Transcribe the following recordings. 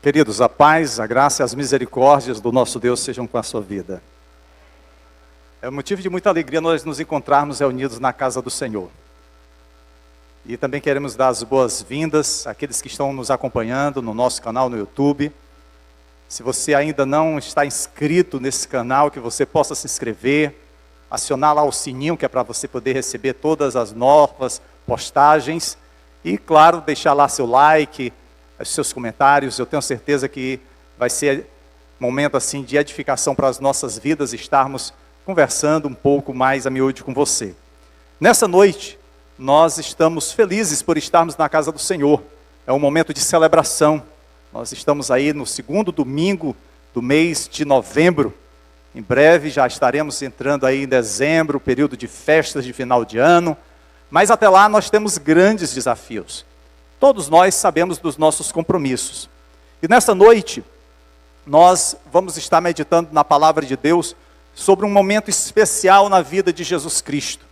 Queridos, a paz, a graça e as misericórdias do nosso Deus sejam com a sua vida. É motivo de muita alegria nós nos encontrarmos reunidos na casa do Senhor. E também queremos dar as boas-vindas àqueles que estão nos acompanhando no nosso canal no YouTube. Se você ainda não está inscrito nesse canal, que você possa se inscrever, acionar lá o sininho, que é para você poder receber todas as novas postagens. E, claro, deixar lá seu like, os seus comentários. Eu tenho certeza que vai ser um momento assim de edificação para as nossas vidas, estarmos conversando um pouco mais a miúde com você. Nessa noite, nós estamos felizes por estarmos na casa do Senhor. É um momento de celebração. Nós estamos aí no segundo domingo do mês de novembro. Em breve já estaremos entrando aí em dezembro, período de festas de final de ano. Mas até lá nós temos grandes desafios. Todos nós sabemos dos nossos compromissos. E nessa noite, nós vamos estar meditando na palavra de Deus sobre um momento especial na vida de Jesus Cristo.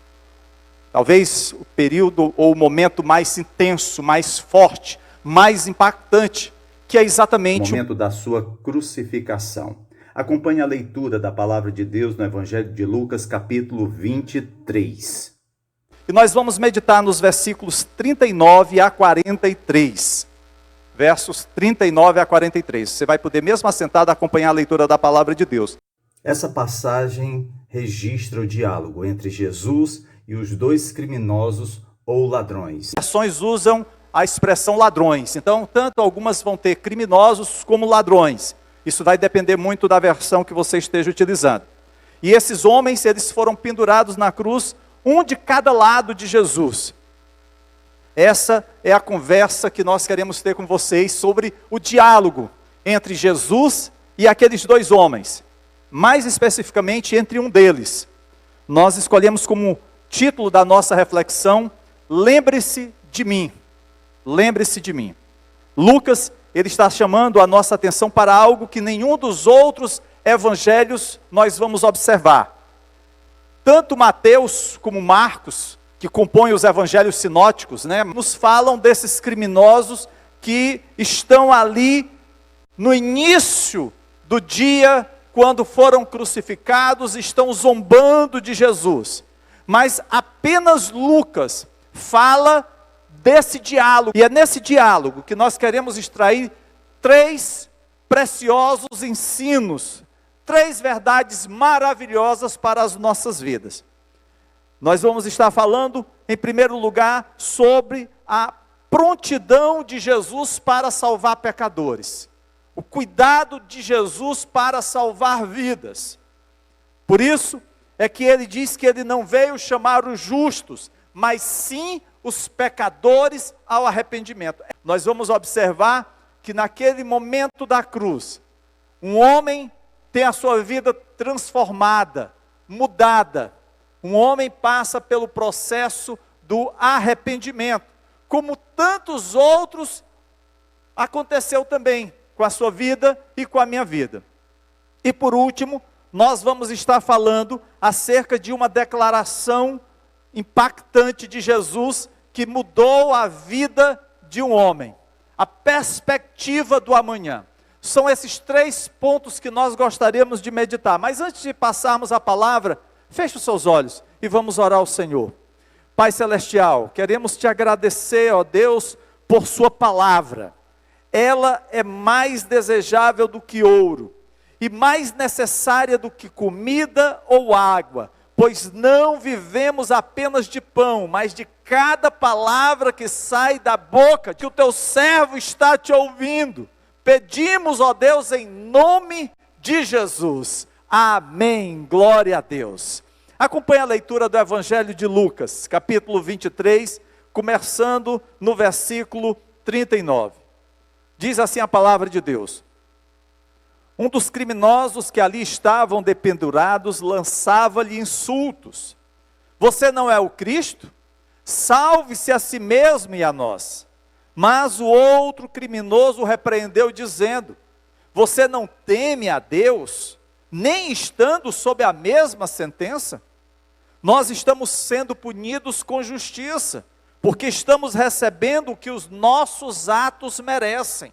Talvez o período ou o momento mais intenso, mais forte, mais impactante, que é exatamente o momento da sua crucificação. Acompanhe a leitura da palavra de Deus no Evangelho de Lucas, capítulo 23. E nós vamos meditar nos versículos 39 a 43. Versos 39 a 43. Você vai poder, mesmo assentado, acompanhar a leitura da palavra de Deus. Essa passagem registra o diálogo entre Jesus e os dois criminosos ou ladrões. As versões usam a expressão ladrões. Então, tanto algumas vão ter criminosos como ladrões. Isso vai depender muito da versão que você esteja utilizando. E esses homens, eles foram pendurados na cruz, um de cada lado de Jesus. Essa é a conversa que nós queremos ter com vocês sobre o diálogo entre Jesus e aqueles dois homens. Mais especificamente entre um deles. Nós escolhemos como título da nossa reflexão, Lembre-se de mim. Lembre-se de mim. Lucas, ele está chamando a nossa atenção para algo que nenhum dos outros evangelhos nós vamos observar. Tanto Mateus como Marcos, que compõem os evangelhos sinóticos, nos falam desses criminosos que estão ali no início do dia, quando foram crucificados, estão zombando de Jesus. Mas apenas Lucas fala desse diálogo. E é nesse diálogo que nós queremos extrair 3 preciosos ensinos, 3 verdades maravilhosas para as nossas vidas. Nós vamos estar falando, em primeiro lugar, sobre a prontidão de Jesus para salvar pecadores. O cuidado de Jesus para salvar vidas. Por isso é que ele diz que ele não veio chamar os justos, mas sim os pecadores ao arrependimento. Nós vamos observar que naquele momento da cruz, um homem tem a sua vida transformada, mudada. Um homem passa pelo processo do arrependimento, como tantos outros aconteceu também com a sua vida e com a minha vida. E por último, nós vamos estar falando acerca de uma declaração impactante de Jesus que mudou a vida de um homem, a perspectiva do amanhã. São esses 3 pontos que nós gostaríamos de meditar. Mas antes de passarmos a palavra, feche os seus olhos e vamos orar ao Senhor. Pai Celestial, queremos te agradecer, ó Deus, por sua palavra. Ela é mais desejável do que ouro e mais necessária do que comida ou água, pois não vivemos apenas de pão, mas de cada palavra que sai da boca, que o teu servo está te ouvindo. Pedimos, ó Deus, em nome de Jesus. Amém. Glória a Deus. Acompanhe a leitura do Evangelho de Lucas, capítulo 23, começando no versículo 39. Diz assim a palavra de Deus. Um dos criminosos que ali estavam dependurados lançava-lhe insultos. Você não é o Cristo? Salve-se a si mesmo e a nós. Mas o outro criminoso repreendeu dizendo, você não teme a Deus, nem estando sob a mesma sentença? Nós estamos sendo punidos com justiça, porque estamos recebendo o que os nossos atos merecem.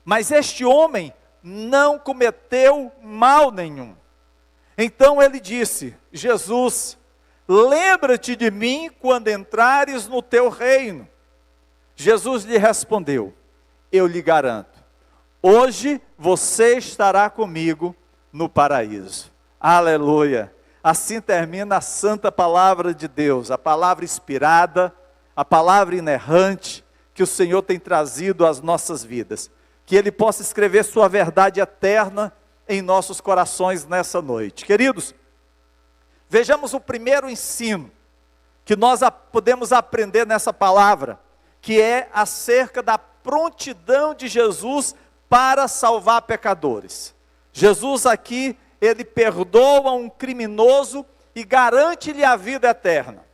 mas este homem não cometeu mal nenhum. Então ele disse: Jesus, lembra-te de mim quando entrares no teu reino. Jesus lhe respondeu: eu lhe garanto, hoje você estará comigo no paraíso. Aleluia! Assim termina a santa palavra de Deus, a palavra inspirada, a palavra inerrante que o Senhor tem trazido às nossas vidas. Que Ele possa escrever sua verdade eterna em nossos corações nessa noite. Queridos, vejamos o primeiro ensino que nós podemos aprender nessa palavra, que é acerca da prontidão de Jesus para salvar pecadores. Jesus aqui, Ele perdoa um criminoso e garante-lhe a vida eterna.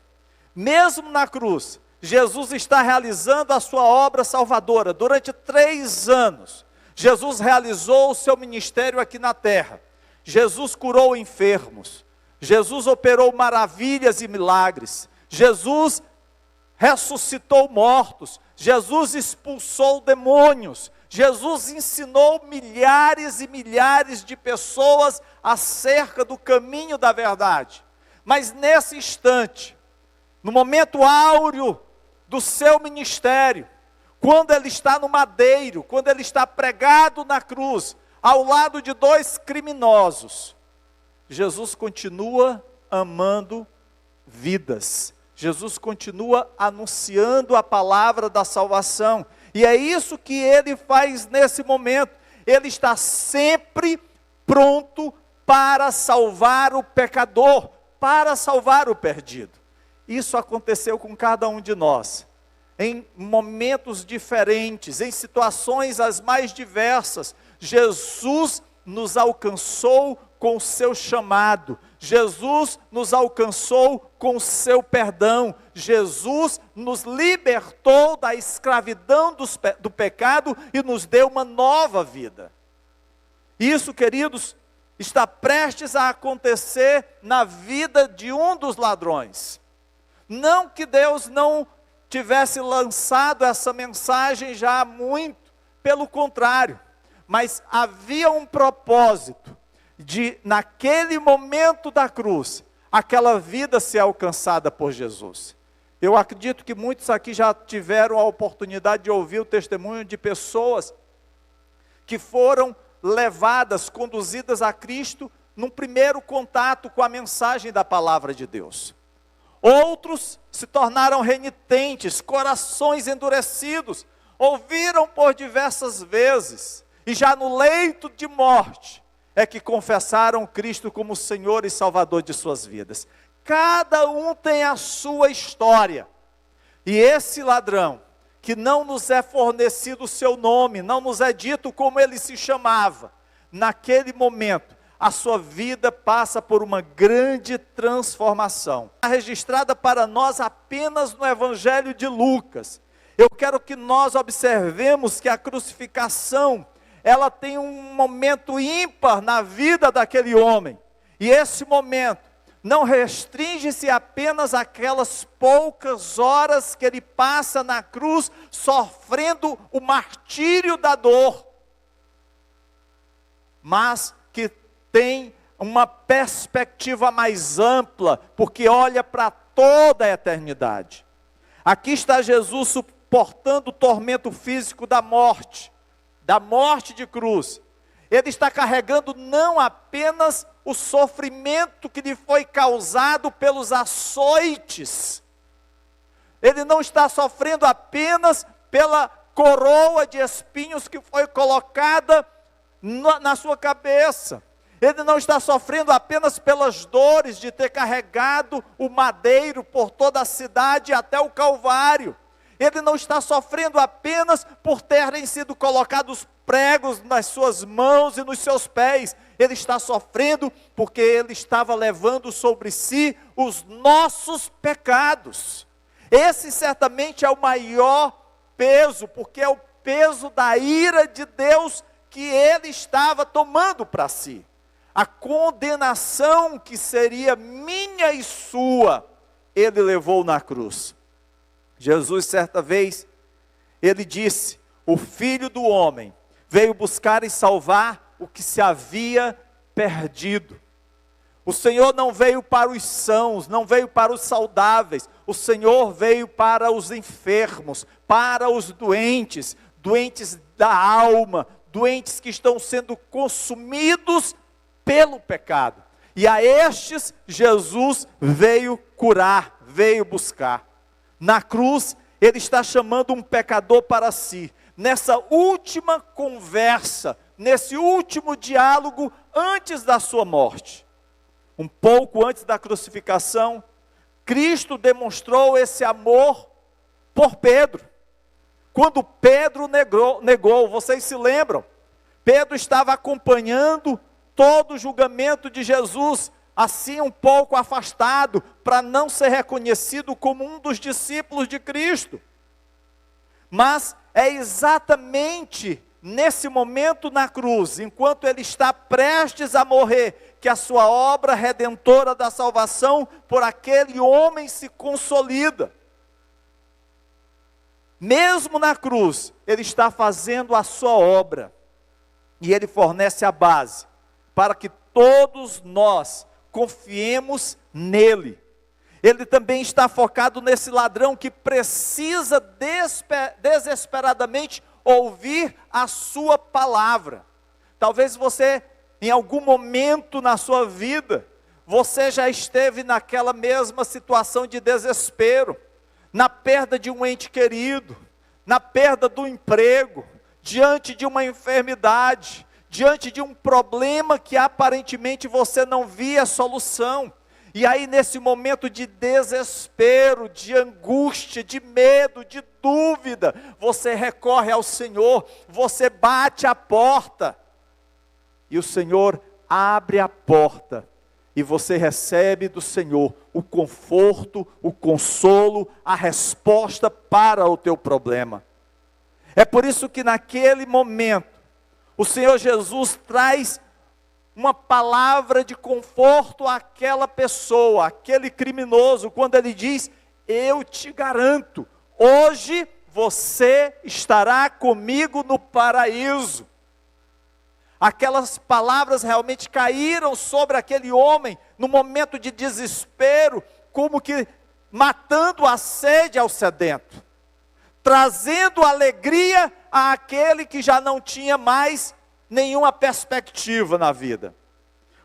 Mesmo na cruz, Jesus está realizando a sua obra salvadora. Durante 3 anos, Jesus realizou o seu ministério aqui na terra. Jesus curou enfermos. Jesus operou maravilhas e milagres. Jesus ressuscitou mortos. Jesus expulsou demônios. Jesus ensinou milhares e milhares de pessoas acerca do caminho da verdade. Mas nesse instante, no momento áureo do seu ministério, quando ele está no madeiro, quando ele está pregado na cruz, ao lado de 2 criminosos, Jesus continua amando vidas. Jesus continua anunciando a palavra da salvação. E é isso que ele faz nesse momento. Ele está sempre pronto para salvar o pecador, para salvar o perdido. Isso aconteceu com cada um de nós, em momentos diferentes, em situações as mais diversas. Jesus nos alcançou com o seu chamado, Jesus nos alcançou com o seu perdão, Jesus nos libertou da escravidão do pecado e nos deu uma nova vida. Isso, queridos, está prestes a acontecer na vida de um dos ladrões. Não que Deus não tivesse lançado essa mensagem já há muito, pelo contrário, mas havia um propósito de, naquele momento da cruz, aquela vida ser alcançada por Jesus. Eu acredito que muitos aqui já tiveram a oportunidade de ouvir o testemunho de pessoas que foram levadas, conduzidas a Cristo, num primeiro contato com a mensagem da palavra de Deus. Outros se tornaram renitentes, corações endurecidos, ouviram por diversas vezes, e já no leito de morte, é que confessaram Cristo como Senhor e Salvador de suas vidas. Cada um tem a sua história, e esse ladrão, que não nos é fornecido o seu nome, não nos é dito como ele se chamava, naquele momento, a sua vida passa por uma grande transformação. Está registrada para nós apenas no Evangelho de Lucas. Eu quero que nós observemos que a crucificação, ela tem um momento ímpar na vida daquele homem. E esse momento não restringe-se apenas àquelas poucas horas que ele passa na cruz, sofrendo o martírio da dor, mas que tem uma perspectiva mais ampla, porque olha para toda a eternidade. Aqui está Jesus suportando o tormento físico da morte de cruz. Ele está carregando não apenas o sofrimento que lhe foi causado pelos açoites. Ele não está sofrendo apenas pela coroa de espinhos que foi colocada na sua cabeça. Ele não está sofrendo apenas pelas dores de ter carregado o madeiro por toda a cidade até o Calvário. Ele não está sofrendo apenas por terem sido colocados pregos nas suas mãos e nos seus pés. Ele está sofrendo porque ele estava levando sobre si os nossos pecados. Esse certamente é o maior peso, porque é o peso da ira de Deus que ele estava tomando para si. A condenação que seria minha e sua, ele levou na cruz. Jesus, certa vez, ele disse: o Filho do Homem veio buscar e salvar o que se havia perdido. O Senhor não veio para os sãos, não veio para os saudáveis, o Senhor veio para os enfermos, para os doentes, doentes da alma, doentes que estão sendo consumidos pelo pecado. E a estes Jesus veio curar, veio buscar. Na cruz, Ele está chamando um pecador para si. Nessa última conversa, nesse último diálogo antes da sua morte, um pouco antes da crucificação, Cristo demonstrou esse amor por Pedro. Quando Pedro negou, vocês se lembram? Pedro estava acompanhando todo o julgamento de Jesus, assim um pouco afastado, para não ser reconhecido como um dos discípulos de Cristo. Mas é exatamente nesse momento na cruz, enquanto ele está prestes a morrer, que a sua obra redentora da salvação por aquele homem se consolida. Mesmo na cruz, ele está fazendo a sua obra, e ele fornece a base, para que todos nós confiemos nele. Ele também está focado nesse ladrão que precisa desesperadamente ouvir a sua palavra. Talvez você, em algum momento na sua vida, você já esteve naquela mesma situação de desespero, na perda de um ente querido, na perda do emprego, diante de uma enfermidade, diante de um problema que aparentemente você não via solução. E aí nesse momento de desespero, de angústia, de medo, de dúvida, você recorre ao Senhor, você bate a porta, e o Senhor abre a porta, e você recebe do Senhor o conforto, o consolo, a resposta para o teu problema. É por isso que naquele momento, o Senhor Jesus traz uma palavra de conforto àquela pessoa, àquele criminoso, quando ele diz: eu te garanto, hoje você estará comigo no paraíso. Aquelas palavras realmente caíram sobre aquele homem, no momento de desespero, como que matando a sede ao sedento, trazendo alegria àquele que já não tinha mais nenhuma perspectiva na vida.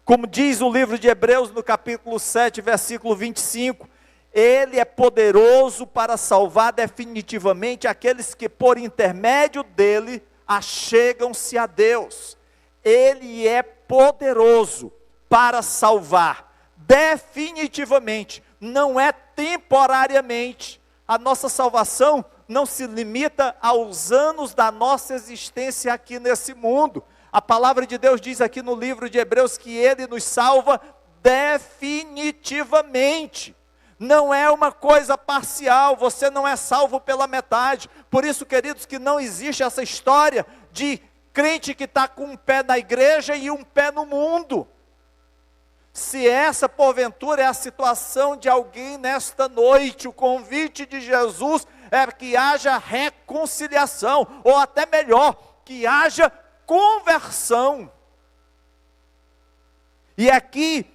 Como diz o livro de Hebreus no capítulo 7, versículo 25, Ele é poderoso para salvar definitivamente aqueles que por intermédio dele achegam-se a Deus. Ele é poderoso para salvar definitivamente, não é temporariamente. A nossa salvação não se limita aos anos da nossa existência aqui nesse mundo. A palavra de Deus diz aqui no livro de Hebreus que Ele nos salva definitivamente. Não é uma coisa parcial, você não é salvo pela metade. Por isso, queridos, que não existe essa história de crente que está com um pé na igreja e um pé no mundo. Se essa porventura é a situação de alguém nesta noite, o convite de Jesus é que haja reconciliação, ou até melhor, que haja conversão. E aqui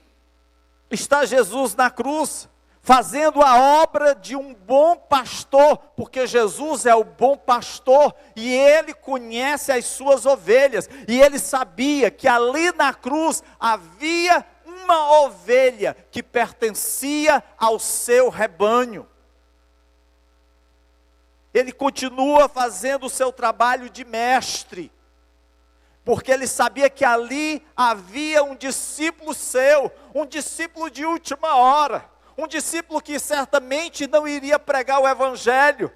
está Jesus na cruz, fazendo a obra de um bom pastor, porque Jesus é o bom pastor, e Ele conhece as suas ovelhas, e Ele sabia que ali na cruz havia uma ovelha que pertencia ao seu rebanho. Ele continua fazendo o seu trabalho de mestre, porque ele sabia que ali havia um discípulo seu, um discípulo de última hora, um discípulo que certamente não iria pregar o evangelho,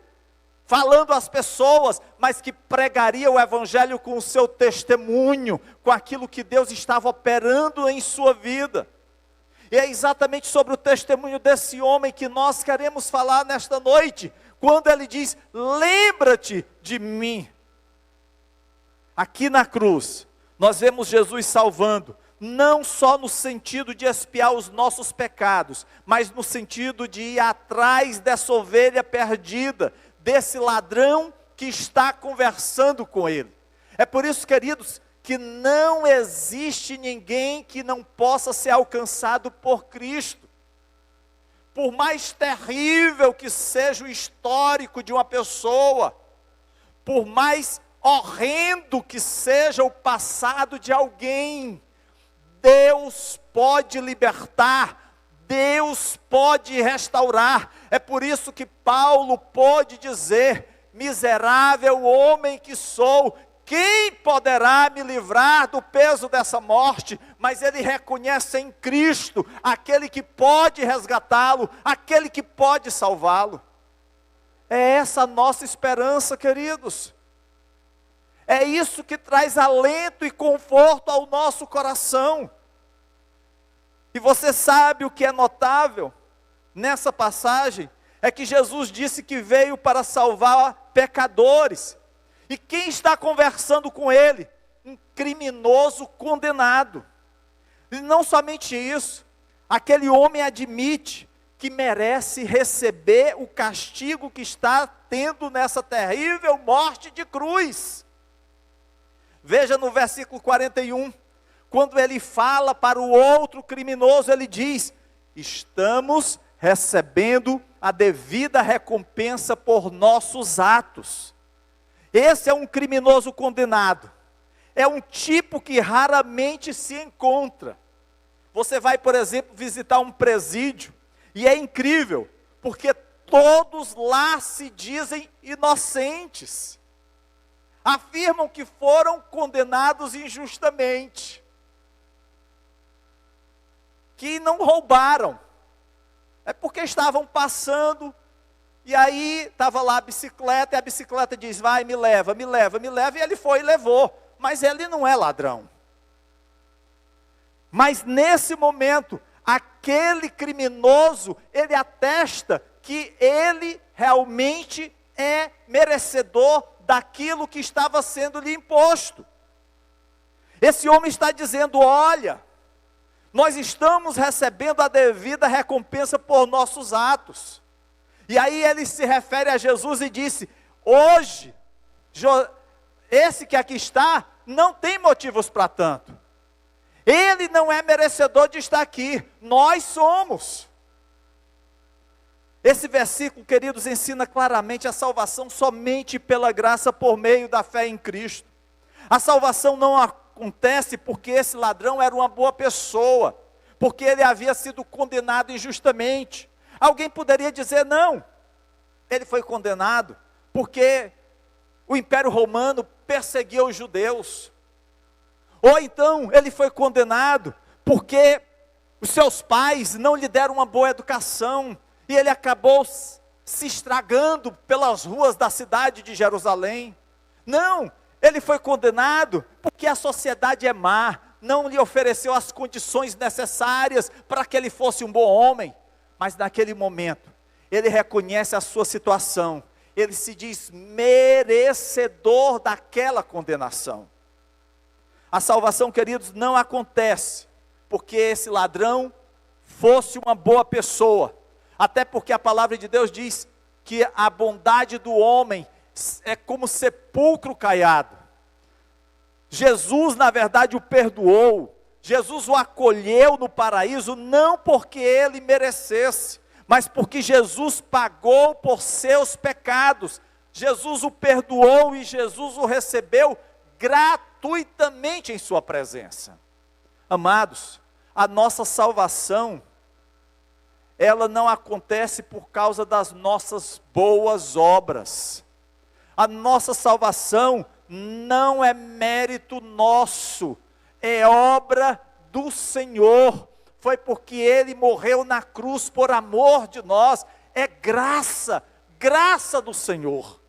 falando às pessoas, mas que pregaria o evangelho com o seu testemunho, com aquilo que Deus estava operando em sua vida. E é exatamente sobre o testemunho desse homem que nós queremos falar nesta noite, quando ele diz: lembra-te de mim. Aqui na cruz, nós vemos Jesus salvando, não só no sentido de expiar os nossos pecados, mas no sentido de ir atrás dessa ovelha perdida, desse ladrão que está conversando com ele. É por isso, queridos, que não existe ninguém que não possa ser alcançado por Cristo. Por mais terrível que seja o histórico de uma pessoa, por mais horrendo que seja o passado de alguém, Deus pode libertar, Deus pode restaurar. É por isso que Paulo pôde dizer: miserável homem que sou, quem poderá me livrar do peso dessa morte? Mas ele reconhece em Cristo aquele que pode resgatá-lo, aquele que pode salvá-lo. É essa a nossa esperança, queridos. É isso que traz alento e conforto ao nosso coração. E você sabe o que é notável nessa passagem? É que Jesus disse que veio para salvar pecadores. E quem está conversando com ele? Um criminoso condenado. E não somente isso, aquele homem admite que merece receber o castigo que está tendo nessa terrível morte de cruz. Veja no versículo 41, quando ele fala para o outro criminoso, ele diz: estamos recebendo a devida recompensa por nossos atos. Esse é um criminoso condenado. É um tipo que raramente se encontra. Você vai, por exemplo, visitar um presídio, e é incrível, porque todos lá se dizem inocentes. Afirmam que foram condenados injustamente, que não roubaram, é porque estavam passando, e aí estava lá a bicicleta, e a bicicleta diz: vai, me leva, me leva, me leva, e ele foi e levou, mas ele não é ladrão. Mas nesse momento, aquele criminoso, ele atesta que ele realmente é merecedor daquilo que estava sendo lhe imposto. Esse homem está dizendo: olha, nós estamos recebendo a devida recompensa por nossos atos. E aí ele se refere a Jesus e disse: hoje, esse que aqui está, não tem motivos para tanto. Ele não é merecedor de estar aqui, nós somos. Esse versículo, queridos, ensina claramente a salvação somente pela graça por meio da fé em Cristo. A salvação não acontece porque esse ladrão era uma boa pessoa, porque ele havia sido condenado injustamente. Alguém poderia dizer: não, ele foi condenado porque o Império Romano perseguia os judeus. Ou então, ele foi condenado porque os seus pais não lhe deram uma boa educação, e ele acabou se estragando pelas ruas da cidade de Jerusalém. Não, ele foi condenado porque a sociedade é má, não lhe ofereceu as condições necessárias para que ele fosse um bom homem. Mas naquele momento, ele reconhece a sua situação, ele se diz merecedor daquela condenação. A salvação, queridos, não acontece porque esse ladrão fosse uma boa pessoa, até porque a palavra de Deus diz que a bondade do homem é como sepulcro caiado. Jesus, na verdade, o perdoou, Jesus o acolheu no paraíso, não porque ele merecesse, mas porque Jesus pagou por seus pecados. Jesus o perdoou e Jesus o recebeu gratuitamente em sua presença. Amados, a nossa salvação, ela não acontece por causa das nossas boas obras. A nossa salvação não é mérito nosso, é obra do Senhor. Foi porque Ele morreu na cruz por amor de nós. É graça, graça do Senhor.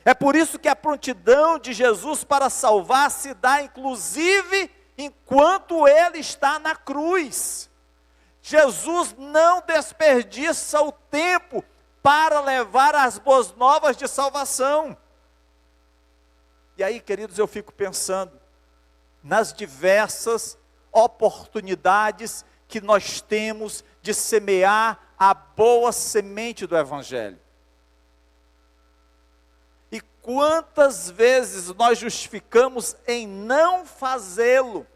É por isso que a prontidão de Jesus para salvar se dá inclusive enquanto Ele está na cruz. Jesus não desperdiça o tempo para levar as boas novas de salvação. E aí, queridos, eu fico pensando nas diversas oportunidades que nós temos de semear a boa semente do Evangelho. E quantas vezes nós justificamos em não fazê-lo?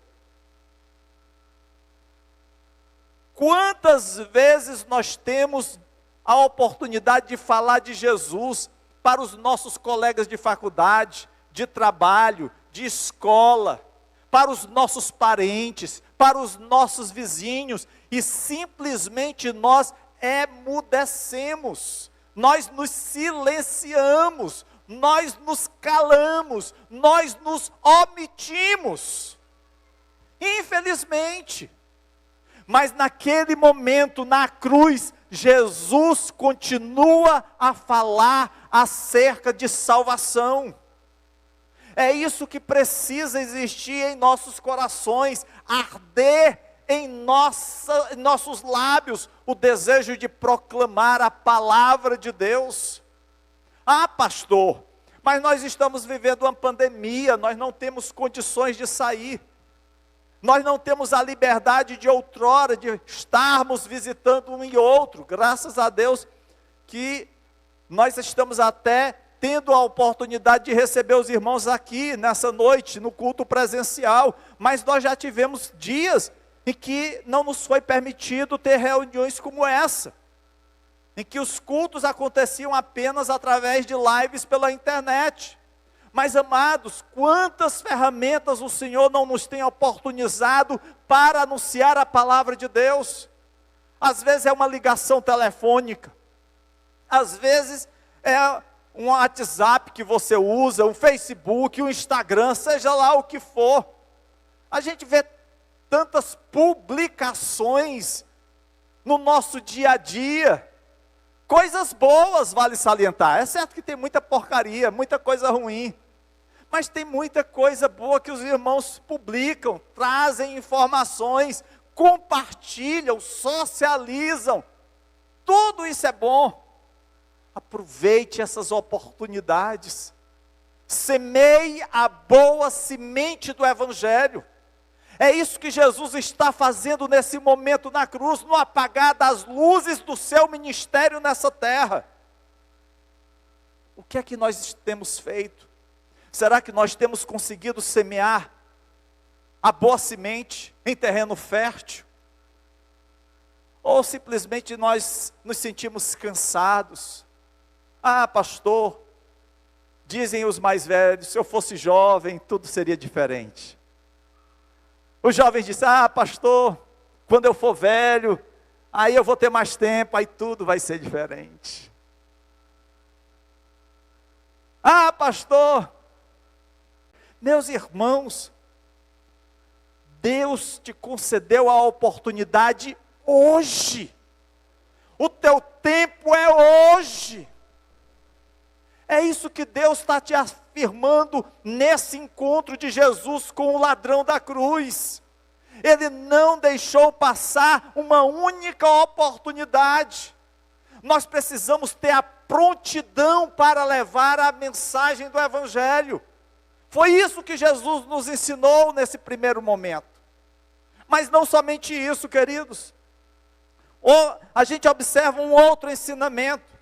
Quantas vezes nós temos a oportunidade de falar de Jesus para os nossos colegas de faculdade, de trabalho, de escola, para os nossos parentes, para os nossos vizinhos, e simplesmente nós emudecemos, nós nos silenciamos, nós nos calamos, nós nos omitimos. Infelizmente. Mas naquele momento, na cruz, Jesus continua a falar acerca de salvação. É isso que precisa existir em nossos corações, arder em nossos lábios o desejo de proclamar a palavra de Deus. Ah, pastor, mas nós estamos vivendo uma pandemia, nós não temos condições de sair. Nós não temos a liberdade de outrora, de estarmos visitando um e outro. Graças a Deus que nós estamos até tendo a oportunidade de receber os irmãos aqui nessa noite, no culto presencial. Mas nós já tivemos dias em que não nos foi permitido ter reuniões como essa, em que os cultos aconteciam apenas através de lives pela internet. Mas, amados, quantas ferramentas o Senhor não nos tem oportunizado para anunciar a palavra de Deus? Às vezes é uma ligação telefônica, às vezes é um WhatsApp que você usa, um Facebook, um Instagram, seja lá o que for. A gente vê tantas publicações no nosso dia a dia, coisas boas, vale salientar. É certo que tem muita porcaria, muita coisa ruim, mas tem muita coisa boa que os irmãos publicam, trazem informações, compartilham, socializam. Tudo isso é bom. Aproveite essas oportunidades. Semeie a boa semente do Evangelho. É isso que Jesus está fazendo nesse momento na cruz, no apagar das luzes do seu ministério nessa terra. O que é que nós temos feito? Será que nós temos conseguido semear a boa semente em terreno fértil? Ou simplesmente nós nos sentimos cansados? Ah, pastor, dizem os mais velhos, se eu fosse jovem, tudo seria diferente. Os jovens dizem, ah, pastor, quando eu for velho, aí eu vou ter mais tempo, aí tudo vai ser diferente. Ah, pastor, meus irmãos, Deus te concedeu a oportunidade hoje. O teu tempo é hoje. É isso que Deus está te afirmando nesse encontro de Jesus com o ladrão da cruz. Ele não deixou passar uma única oportunidade. Nós precisamos ter a prontidão para levar a mensagem do Evangelho. Foi isso que Jesus nos ensinou nesse primeiro momento. Mas não somente isso, queridos. A gente observa um outro ensinamento.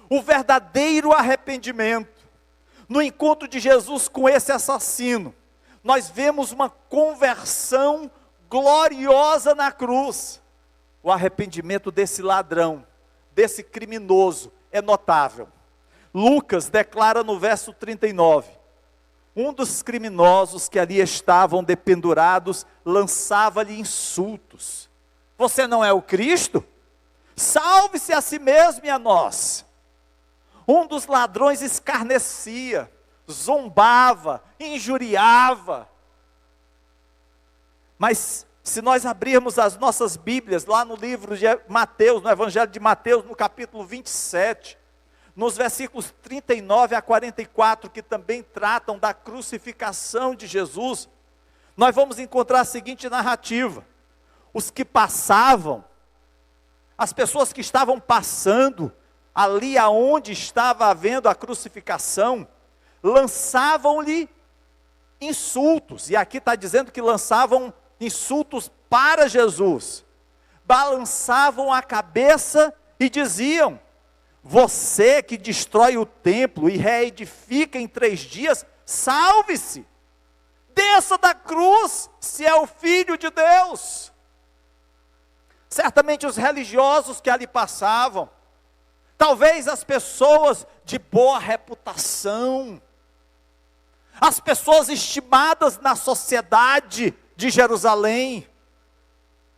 O verdadeiro arrependimento. No encontro de Jesus com esse assassino, nós vemos uma conversão gloriosa na cruz. O arrependimento desse ladrão, desse criminoso, é notável. Lucas declara no verso 39, um dos criminosos que ali estavam dependurados, lançava-lhe insultos. Você não é o Cristo? Salve-se a si mesmo e a nós. Um dos ladrões escarnecia, zombava, injuriava. Mas se nós abrirmos as nossas Bíblias, lá no livro de Mateus, no Evangelho de Mateus, no capítulo 27, nos versículos 39 a 44, que também tratam da crucificação de Jesus, nós vamos encontrar a seguinte narrativa. Os que passavam, as pessoas que estavam passando, ali aonde estava havendo a crucificação, lançavam-lhe insultos, e aqui está dizendo que lançavam insultos para Jesus, balançavam a cabeça e diziam, Você que destrói o templo e reedifica em 3 dias, salve-se. Desça da cruz, se é o Filho de Deus. Certamente os religiosos que ali passavam, talvez as pessoas de boa reputação, as pessoas estimadas na sociedade de Jerusalém.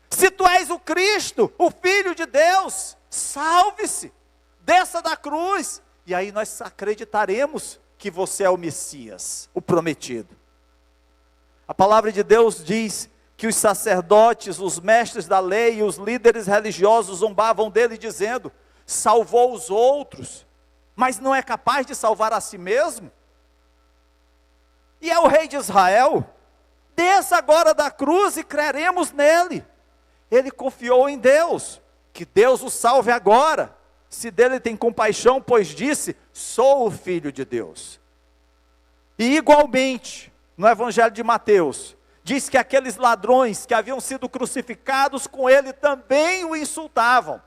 Se tu és o Cristo, o Filho de Deus, salve-se, desça da cruz, e aí nós acreditaremos que você é o Messias, o prometido. A palavra de Deus diz que os sacerdotes, os mestres da lei e os líderes religiosos zombavam dele dizendo: salvou os outros, mas não é capaz de salvar a si mesmo? E é o rei de Israel? Desça agora da cruz e creremos nele. Ele confiou em Deus, que Deus o salve agora, se dele tem compaixão, pois disse: sou o Filho de Deus. E igualmente, no Evangelho de Mateus, diz que aqueles ladrões que haviam sido crucificados com ele também o insultavam.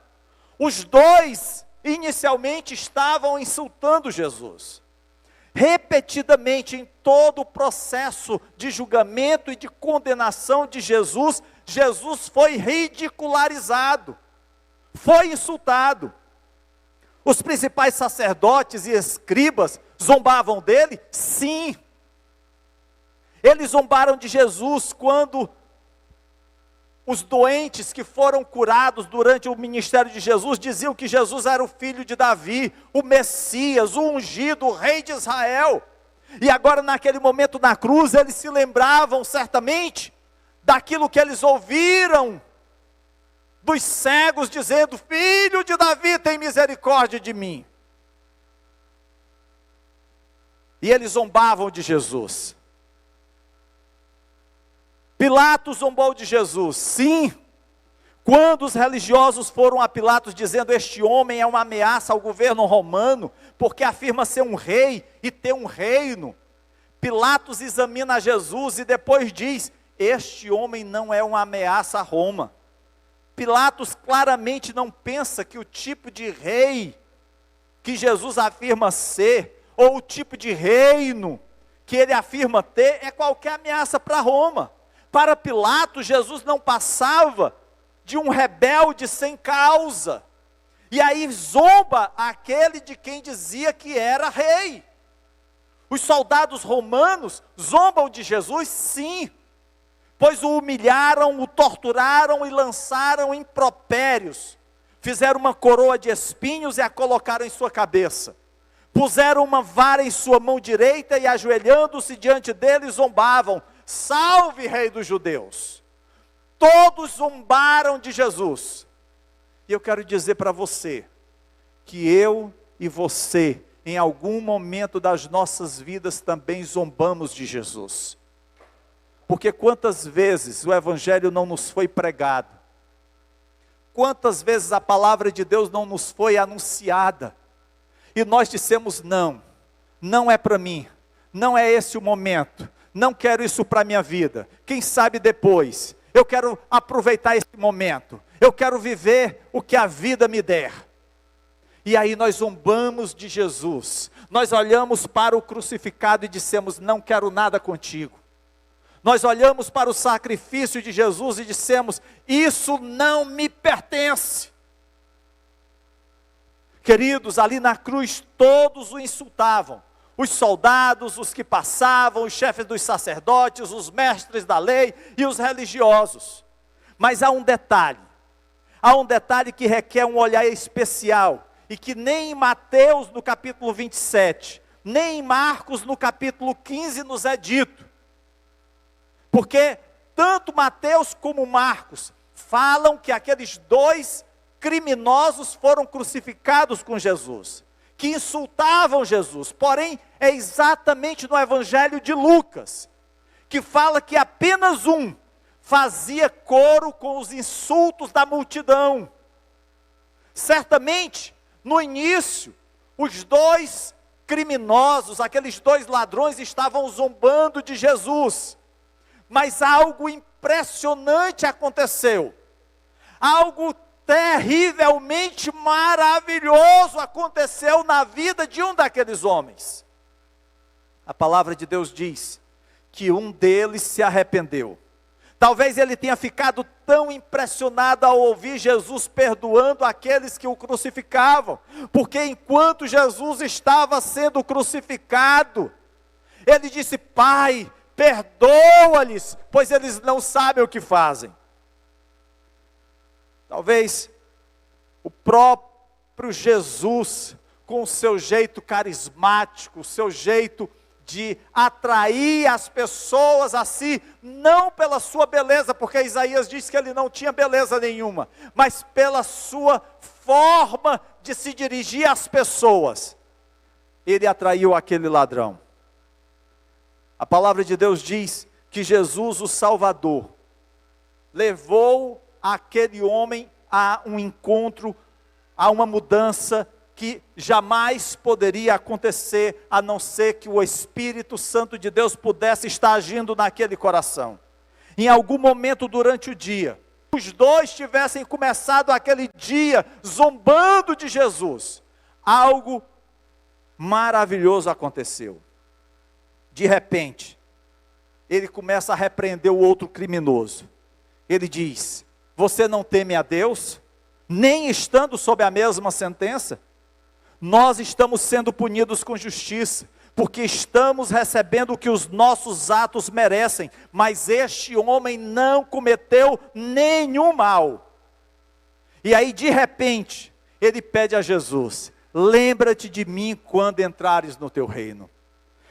Os dois inicialmente estavam insultando Jesus. Repetidamente em todo o processo de julgamento e de condenação de Jesus, Jesus foi ridicularizado, foi insultado. Os principais sacerdotes e escribas zombavam dele? Sim. Eles zombaram de Jesus quando os doentes que foram curados durante o ministério de Jesus diziam que Jesus era o filho de Davi, o Messias, o ungido, o rei de Israel. E agora naquele momento na cruz eles se lembravam certamente daquilo que eles ouviram dos cegos dizendo: filho de Davi, tem misericórdia de mim. E eles zombavam de Jesus. Pilatos zombou de Jesus, sim. Quando os religiosos foram a Pilatos dizendo: este homem é uma ameaça ao governo romano, porque afirma ser um rei e ter um reino. Pilatos examina Jesus e depois diz: este homem não é uma ameaça a Roma. Pilatos claramente não pensa que o tipo de rei que Jesus afirma ser, ou o tipo de reino que ele afirma ter, é qualquer ameaça para Roma. Para Pilatos, Jesus não passava de um rebelde sem causa. E aí zomba aquele de quem dizia que era rei. Os soldados romanos zombam de Jesus, sim, pois o humilharam, o torturaram e lançaram impropérios. Fizeram uma coroa de espinhos e a colocaram em sua cabeça. Puseram uma vara em sua mão direita e ajoelhando-se diante dele zombavam: salve, rei dos judeus. Todos zombaram de Jesus. E eu quero dizer para você, que eu e você, em algum momento das nossas vidas, também zombamos de Jesus. Porque quantas vezes o Evangelho não nos foi pregado, quantas vezes a palavra de Deus não nos foi anunciada, e nós dissemos: não, não é para mim, não é esse o momento, não quero isso para a minha vida, quem sabe depois, eu quero aproveitar esse momento, eu quero viver o que a vida me der. E aí nós zombamos de Jesus, nós olhamos para o crucificado e dissemos: não quero nada contigo. Nós olhamos para o sacrifício de Jesus e dissemos: isso não me pertence. Queridos, ali na cruz todos o insultavam. Os soldados, os que passavam, os chefes dos sacerdotes, os mestres da lei e os religiosos. Mas há um detalhe que requer um olhar especial, e que nem em Mateus no capítulo 27, nem em Marcos no capítulo 15 nos é dito. Porque tanto Mateus como Marcos falam que aqueles dois criminosos foram crucificados com Jesus, que insultavam Jesus. Porém, é exatamente no Evangelho de Lucas, que fala que apenas um fazia coro com os insultos da multidão. Certamente, no início, os dois criminosos, aqueles dois ladrões, estavam zombando de Jesus. Mas algo impressionante aconteceu. Algo terrivelmente maravilhoso aconteceu na vida de um daqueles homens. A palavra de Deus diz que um deles se arrependeu. Talvez ele tenha ficado tão impressionado ao ouvir Jesus perdoando aqueles que o crucificavam, porque enquanto Jesus estava sendo crucificado, ele disse: Pai, perdoa-lhes, pois eles não sabem o que fazem. Talvez o próprio Jesus, com o seu jeito carismático, o seu jeito de atrair as pessoas a si, não pela sua beleza, porque Isaías diz que ele não tinha beleza nenhuma, mas pela sua forma de se dirigir às pessoas, ele atraiu aquele ladrão. A palavra de Deus diz que Jesus, o Salvador, levou aquele homem a um encontro, a uma mudança que jamais poderia acontecer, a não ser que o Espírito Santo de Deus pudesse estar agindo naquele coração. Em algum momento durante o dia, os dois tivessem começado aquele dia zombando de Jesus, algo maravilhoso aconteceu. De repente, ele começa a repreender o outro criminoso. Ele diz: você não teme a Deus, nem estando sob a mesma sentença? Nós estamos sendo punidos com justiça, porque estamos recebendo o que os nossos atos merecem, mas este homem não cometeu nenhum mal. E aí de repente, ele pede a Jesus: lembra-te de mim quando entrares no teu reino.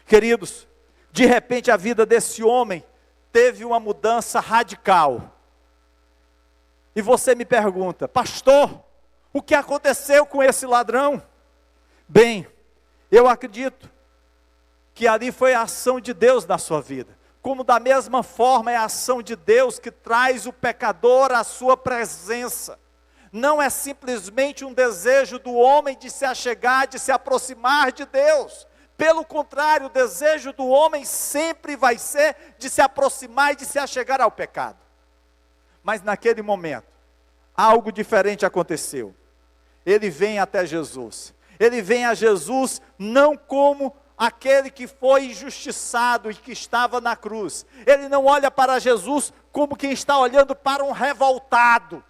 Queridos, de repente a vida desse homem teve uma mudança radical. E você me pergunta: pastor, o que aconteceu com esse ladrão? Bem, eu acredito que ali foi a ação de Deus na sua vida. Como da mesma forma é a ação de Deus que traz o pecador à sua presença. Não é simplesmente um desejo do homem de se achegar, de se aproximar de Deus. Pelo contrário, o desejo do homem sempre vai ser de se aproximar e de se achegar ao pecado. Mas naquele momento, algo diferente aconteceu. Ele vem até Jesus. Ele vem a Jesus não como aquele que foi injustiçado e que estava na cruz. Ele não olha para Jesus como quem está olhando para um revoltado.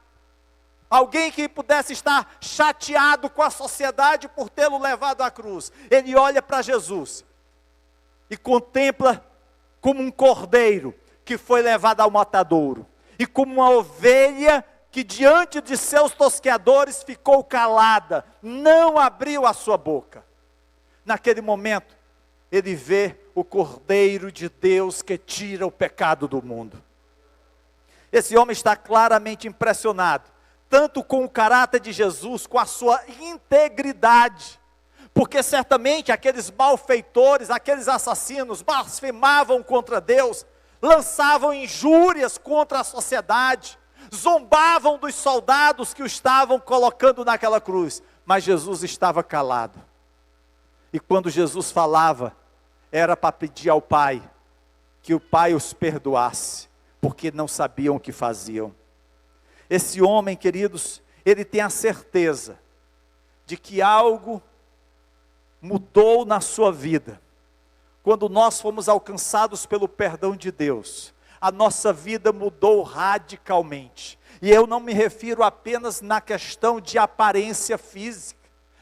Alguém que pudesse estar chateado com a sociedade por tê-lo levado à cruz. Ele olha para Jesus e contempla como um cordeiro que foi levado ao matadouro. E como uma ovelha que diante de seus tosqueadores ficou calada, não abriu a sua boca. Naquele momento, ele vê o Cordeiro de Deus que tira o pecado do mundo. Esse homem está claramente impressionado, tanto com o caráter de Jesus, com a sua integridade, porque certamente aqueles malfeitores, aqueles assassinos, blasfemavam contra Deus, lançavam injúrias contra a sociedade, zombavam dos soldados que o estavam colocando naquela cruz, mas Jesus estava calado. E quando Jesus falava, era para pedir ao Pai, que o Pai os perdoasse, porque não sabiam o que faziam. Esse homem, queridos, ele tem a certeza de que algo mudou na sua vida. Quando nós fomos alcançados pelo perdão de Deus, a nossa vida mudou radicalmente. E eu não me refiro apenas na questão de aparência física,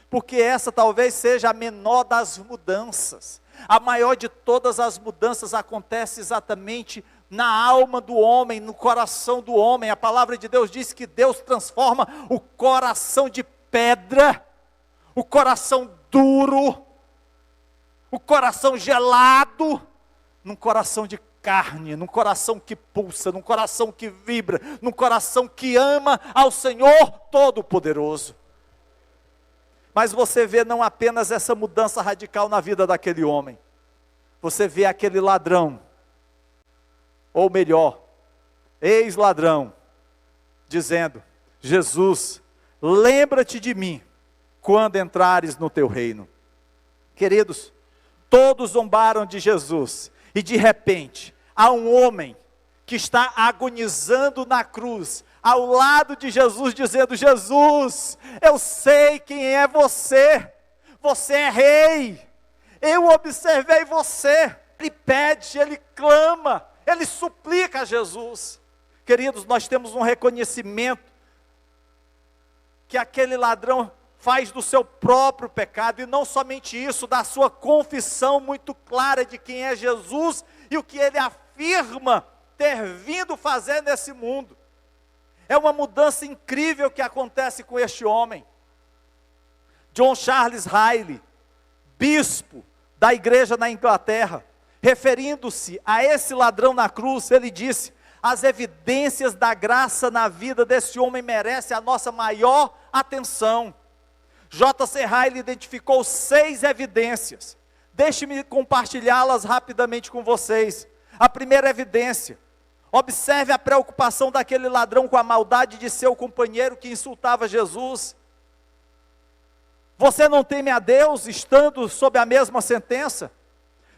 porque essa talvez seja a menor das mudanças. A maior de todas as mudanças acontece exatamente na alma do homem, no coração do homem. A palavra de Deus diz que Deus transforma o coração de pedra, o coração duro, o coração gelado, num coração de carne, num coração que pulsa, num coração que vibra, num coração que ama ao Senhor Todo-Poderoso. Mas você vê não apenas essa mudança radical na vida daquele homem, você vê aquele ladrão, ou melhor, ex-ladrão, dizendo: Jesus, lembra-te de mim, quando entrares no teu reino. Queridos, todos zombaram de Jesus, e de repente, há um homem que está agonizando na cruz, ao lado de Jesus, dizendo: Jesus, eu sei quem é você, você é rei, eu observei você. Ele pede, ele clama, ele suplica a Jesus. Queridos, nós temos um reconhecimento que aquele ladrão faz do seu próprio pecado, e não somente isso, da sua confissão muito clara de quem é Jesus e o que ele afirma ter vindo fazer nesse mundo. É uma mudança incrível que acontece com este homem. John Charles Riley, bispo da igreja na Inglaterra, referindo-se a esse ladrão na cruz, ele disse: as evidências da graça na vida desse homem merecem a nossa maior atenção. J.C. Riley identificou 6 evidências. Deixe-me compartilhá-las rapidamente com vocês. A primeira evidência: observe a preocupação daquele ladrão com a maldade de seu companheiro que insultava Jesus. Você não teme a Deus estando sob a mesma sentença?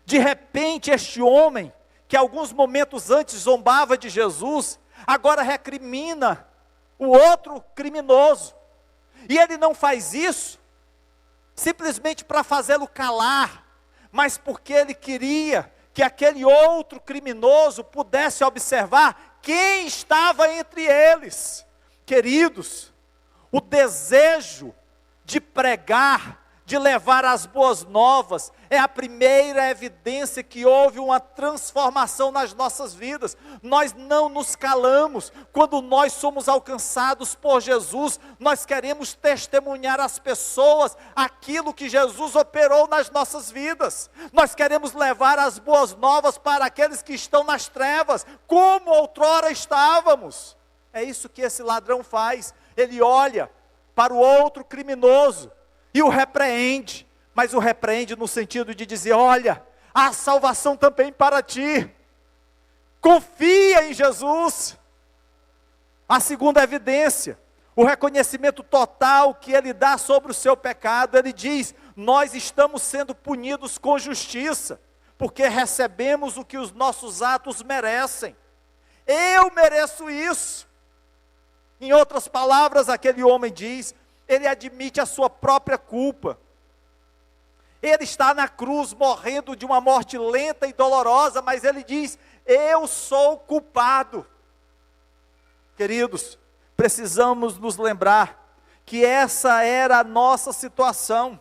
De repente este homem, que alguns momentos antes zombava de Jesus, agora recrimina o outro criminoso. E ele não faz isso simplesmente para fazê-lo calar, mas porque ele queria que aquele outro criminoso pudesse observar quem estava entre eles. Queridos, o desejo de pregar, de levar as boas novas, é a primeira evidência que houve uma transformação nas nossas vidas. Nós não nos calamos. Quando nós somos alcançados por Jesus, nós queremos testemunhar às pessoas aquilo que Jesus operou nas nossas vidas. Nós queremos levar as boas novas para aqueles que estão nas trevas, como outrora estávamos. É isso que esse ladrão faz. Ele olha para o outro criminoso e o repreende, mas o repreende no sentido de dizer: olha, há salvação também para ti, confia em Jesus. A segunda evidência, o reconhecimento total que ele dá sobre o seu pecado. Ele diz: nós estamos sendo punidos com justiça, porque recebemos o que os nossos atos merecem. Eu mereço isso. Em outras palavras, aquele homem diz, ele admite a sua própria culpa. Ele está na cruz, morrendo de uma morte lenta e dolorosa, mas ele diz: eu sou culpado. Queridos, precisamos nos lembrar que essa era a nossa situação.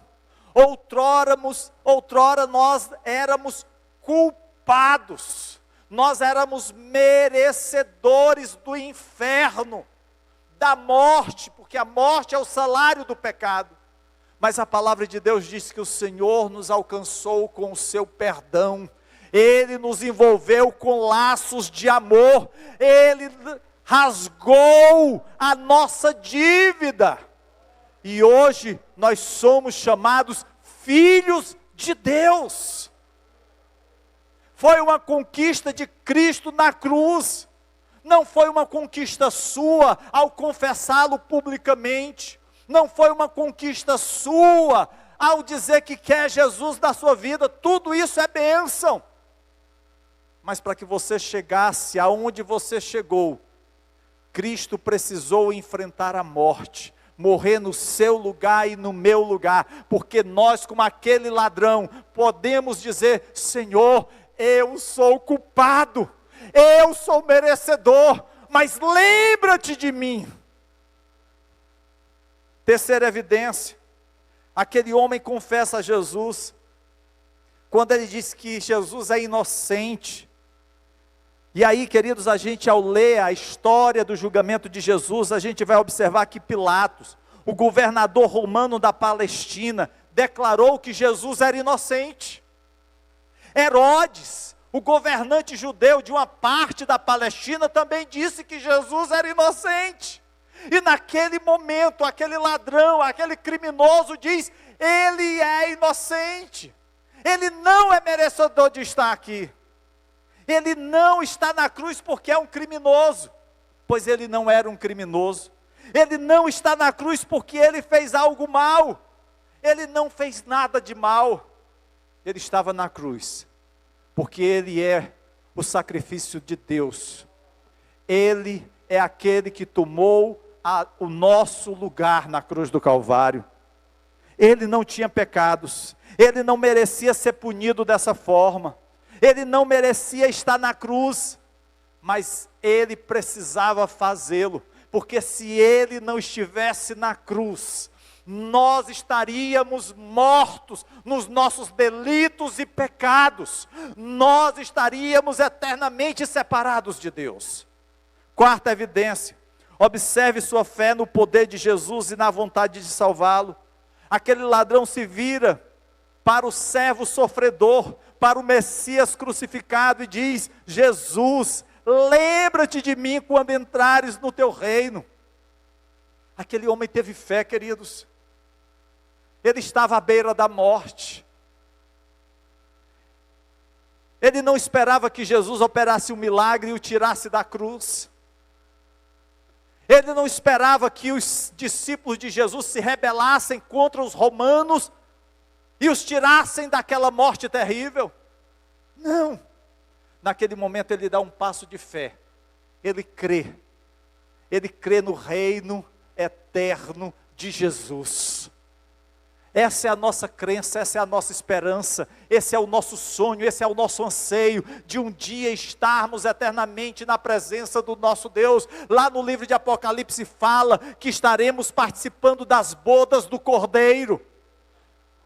Outrora nós éramos culpados, nós éramos merecedores do inferno, da morte, porque a morte é o salário do pecado. Mas a palavra de Deus diz que o Senhor nos alcançou com o seu perdão. Ele nos envolveu com laços de amor. Ele rasgou a nossa dívida. E hoje nós somos chamados filhos de Deus. Foi uma conquista de Cristo na cruz. Não foi uma conquista sua ao confessá-lo publicamente. Não foi uma conquista sua ao dizer que quer Jesus na sua vida. Tudo isso é bênção. Mas para que você chegasse aonde você chegou, Cristo precisou enfrentar a morte, morrer no seu lugar e no meu lugar, porque nós, como aquele ladrão, podemos dizer: Senhor, eu sou culpado, eu sou merecedor, mas lembra-te de mim. Terceira evidência, aquele homem confessa a Jesus, quando ele diz que Jesus é inocente. E aí, queridos, a gente ao ler a história do julgamento de Jesus, a gente vai observar que Pilatos, o governador romano da Palestina, declarou que Jesus era inocente. Herodes, o governante judeu de uma parte da Palestina, também disse que Jesus era inocente. E naquele momento, aquele ladrão, aquele criminoso diz: ele é inocente, ele não é merecedor de estar aqui. Ele não está na cruz porque é um criminoso, pois ele não era um criminoso. Ele não está na cruz porque ele fez algo mal, ele não fez nada de mal. Ele estava na cruz porque ele é o sacrifício de Deus. Ele é aquele que tomou o nosso lugar na cruz do Calvário. Ele não tinha pecados, ele não merecia ser punido dessa forma, ele não merecia estar na cruz, mas ele precisava fazê-lo, porque se ele não estivesse na cruz, nós estaríamos mortos nos nossos delitos e pecados, nós estaríamos eternamente separados de Deus. Quarta evidência, observe sua fé no poder de Jesus e na vontade de salvá-lo. Aquele ladrão se vira para o servo sofredor, para o Messias crucificado e diz: Jesus, lembra-te de mim quando entrares no teu reino. Aquele homem teve fé, queridos. Ele estava à beira da morte. Ele não esperava que Jesus operasse um milagre e o tirasse da cruz. Ele não esperava que os discípulos de Jesus se rebelassem contra os romanos e os tirassem daquela morte terrível. Não. Naquele momento ele dá um passo de fé. Ele crê. Ele crê no reino eterno de Jesus. Essa é a nossa crença, essa é a nossa esperança, esse é o nosso sonho, esse é o nosso anseio, de um dia estarmos eternamente na presença do nosso Deus. Lá no livro de Apocalipse fala que estaremos participando das bodas do Cordeiro.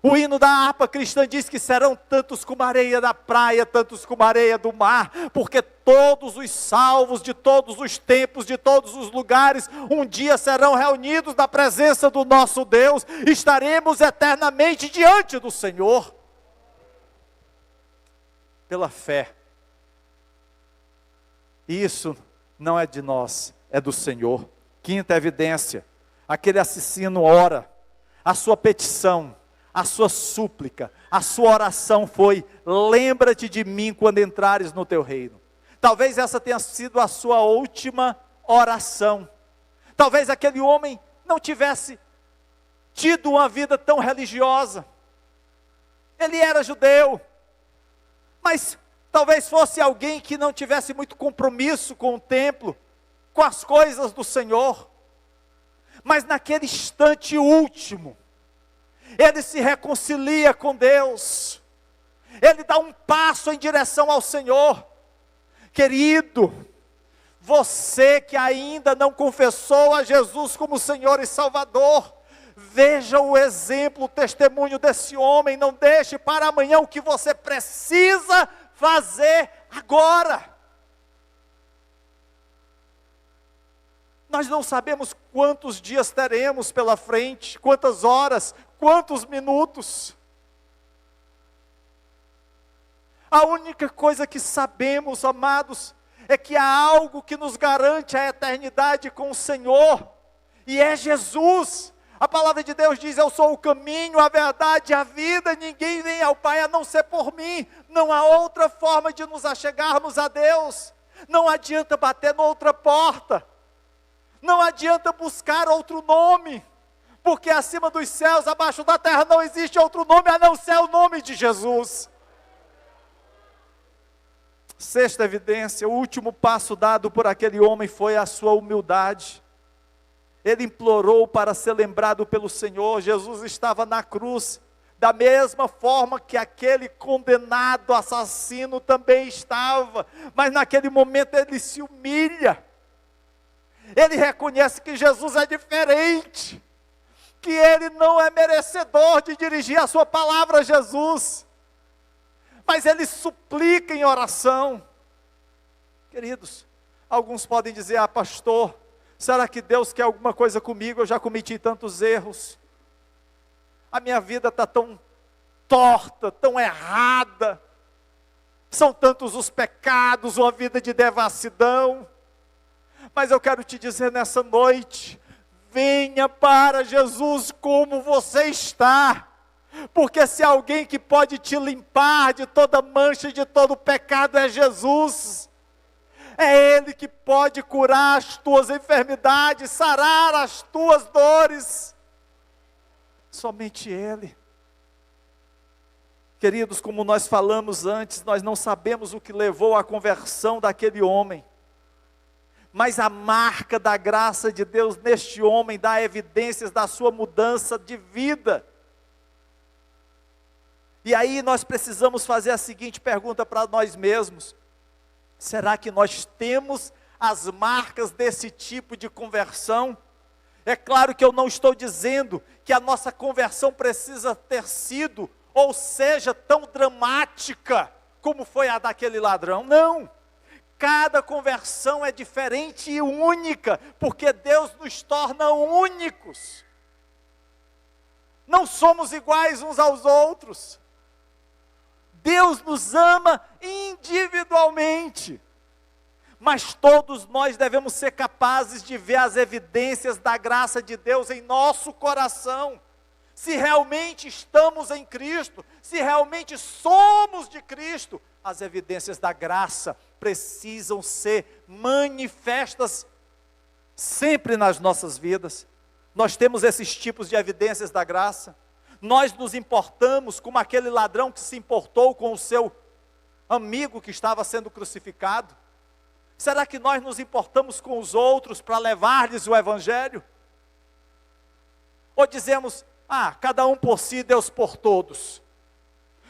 O hino da harpa cristã diz que serão tantos como a areia da praia, tantos como a areia do mar, porque todos os salvos de todos os tempos, de todos os lugares, um dia serão reunidos na presença do nosso Deus, estaremos eternamente diante do Senhor, pela fé. E isso não é de nós, é do Senhor. Quinta evidência, aquele assassino ora, a sua petição, a sua súplica, a sua oração foi: lembra-te de mim quando entrares no teu reino. Talvez essa tenha sido a sua última oração. Talvez aquele homem não tivesse tido uma vida tão religiosa. Ele era judeu, mas talvez fosse alguém que não tivesse muito compromisso com o templo, com as coisas do Senhor. Mas naquele instante último, ele se reconcilia com Deus, ele dá um passo em direção ao Senhor. Querido, você que ainda não confessou a Jesus como Senhor e Salvador, veja o exemplo, o testemunho desse homem. Não deixe para amanhã o que você precisa fazer agora. Nós não sabemos quantos dias teremos pela frente, quantas horas, quantos minutos. A única coisa que sabemos, amados, é que há algo que nos garante a eternidade com o Senhor, e é Jesus. A palavra de Deus diz: eu sou o caminho, a verdade e a vida, ninguém vem ao Pai a não ser por mim. Não há outra forma de nos achegarmos a Deus. Não adianta bater noutra porta, não adianta buscar outro nome, porque acima dos céus, abaixo da terra, não existe outro nome a não ser o nome de Jesus. Sexta evidência, o último passo dado por aquele homem foi a sua humildade. Ele implorou para ser lembrado pelo Senhor. Jesus estava na cruz, da mesma forma que aquele condenado assassino também estava, mas naquele momento ele se humilha. Ele reconhece que Jesus é diferente, que ele não é merecedor de dirigir a sua palavra a Jesus, mas ele suplica em oração. Queridos, alguns podem dizer: ah, pastor, será que Deus quer alguma coisa comigo? Eu já cometi tantos erros, a minha vida está tão torta, tão errada, são tantos os pecados, uma vida de devassidão. Mas eu quero te dizer nessa noite: venha para Jesus como você está, porque se alguém que pode te limpar de toda mancha, de todo pecado, é Jesus. É Ele que pode curar as tuas enfermidades, sarar as tuas dores, somente Ele. Queridos, como nós falamos antes, nós não sabemos o que levou à conversão daquele homem. mas a marca da graça de Deus neste homem dá evidências da sua mudança de vida. E aí nós precisamos fazer a seguinte pergunta para nós mesmos: será que nós temos as marcas desse tipo de conversão? É claro que eu não estou dizendo que a nossa conversão precisa ter sido, ou seja, tão dramática como foi a daquele ladrão. Não! Cada conversão é diferente e única, porque Deus nos torna únicos. Não somos iguais uns aos outros. Deus nos ama individualmente. Mas todos nós devemos ser capazes de ver as evidências da graça de Deus em nosso coração. Se realmente estamos em Cristo, se realmente somos de Cristo, as evidências da graça precisam ser manifestas sempre nas nossas vidas. Nós temos esses tipos de evidências da graça. Nós nos importamos como aquele ladrão que se importou com o seu amigo que estava sendo crucificado. Será que nós nos importamos com os outros para levar-lhes o Evangelho? Ou dizemos, cada um por si, Deus por todos?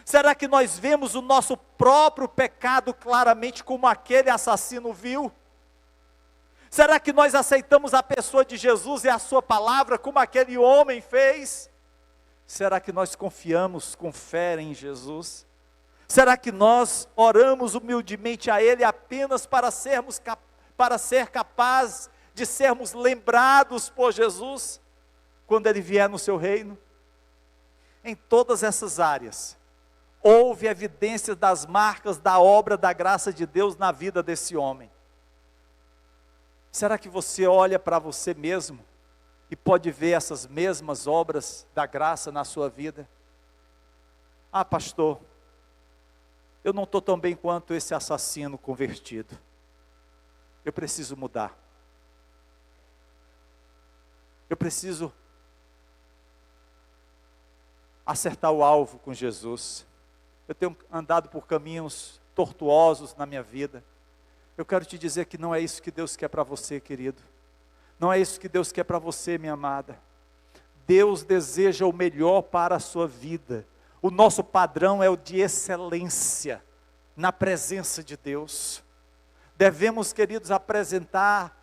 Será que nós vemos o nosso próprio pecado claramente como aquele assassino viu? Será que nós aceitamos a pessoa de Jesus e a sua palavra como aquele homem fez? Será que nós confiamos com fé em Jesus? Será que nós oramos humildemente a Ele apenas para ser capazes de sermos lembrados por Jesus quando Ele vier no seu reino? Em todas essas áreas, houve evidência das marcas da obra da graça de Deus na vida desse homem. Será que você olha para você mesmo e pode ver essas mesmas obras da graça na sua vida? Pastor, eu não estou tão bem quanto esse assassino convertido. Eu preciso mudar. Eu preciso acertar o alvo com Jesus. Eu tenho andado por caminhos tortuosos na minha vida. Eu quero te dizer que não é isso que Deus quer para você, querido. Não é isso que Deus quer para você, minha amada. Deus deseja o melhor para a sua vida. O nosso padrão é o de excelência na presença de Deus. Devemos, queridos, apresentar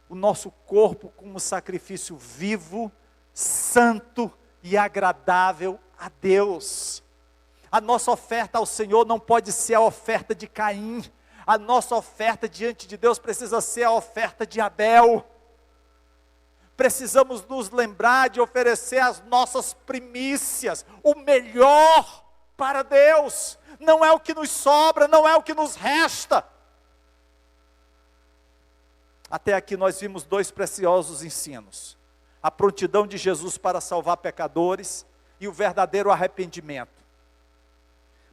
o nosso corpo como sacrifício vivo, santo e agradável a Deus. A nossa oferta ao Senhor não pode ser a oferta de Caim. A nossa oferta diante de Deus precisa ser a oferta de Abel. Precisamos nos lembrar de oferecer as nossas primícias, o melhor para Deus. Não é o que nos sobra, não é o que nos resta. Até aqui nós vimos dois preciosos ensinos: a prontidão de Jesus para salvar pecadores e o verdadeiro arrependimento.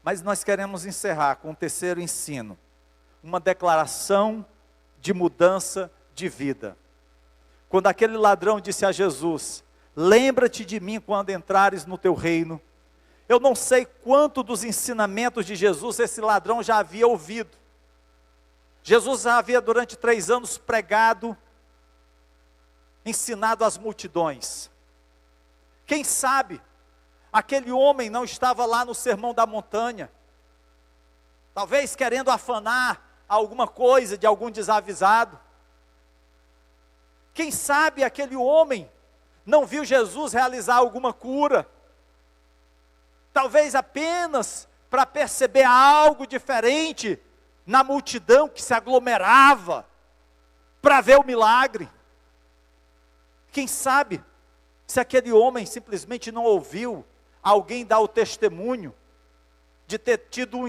Mas nós queremos encerrar com o terceiro ensino, uma declaração de mudança de vida. Quando aquele ladrão disse a Jesus: lembra-te de mim quando entrares no teu reino. Eu não sei quanto dos ensinamentos de Jesus esse ladrão já havia ouvido. Jesus já havia durante 3 anos pregado, ensinado às multidões. Quem sabe, aquele homem não estava lá no Sermão da Montanha, talvez querendo afanar alguma coisa de algum desavisado. Quem sabe aquele homem não viu Jesus realizar alguma cura, talvez apenas para perceber algo diferente na multidão que se aglomerava para ver o milagre. Quem sabe se aquele homem simplesmente não ouviu alguém dar o testemunho de ter tido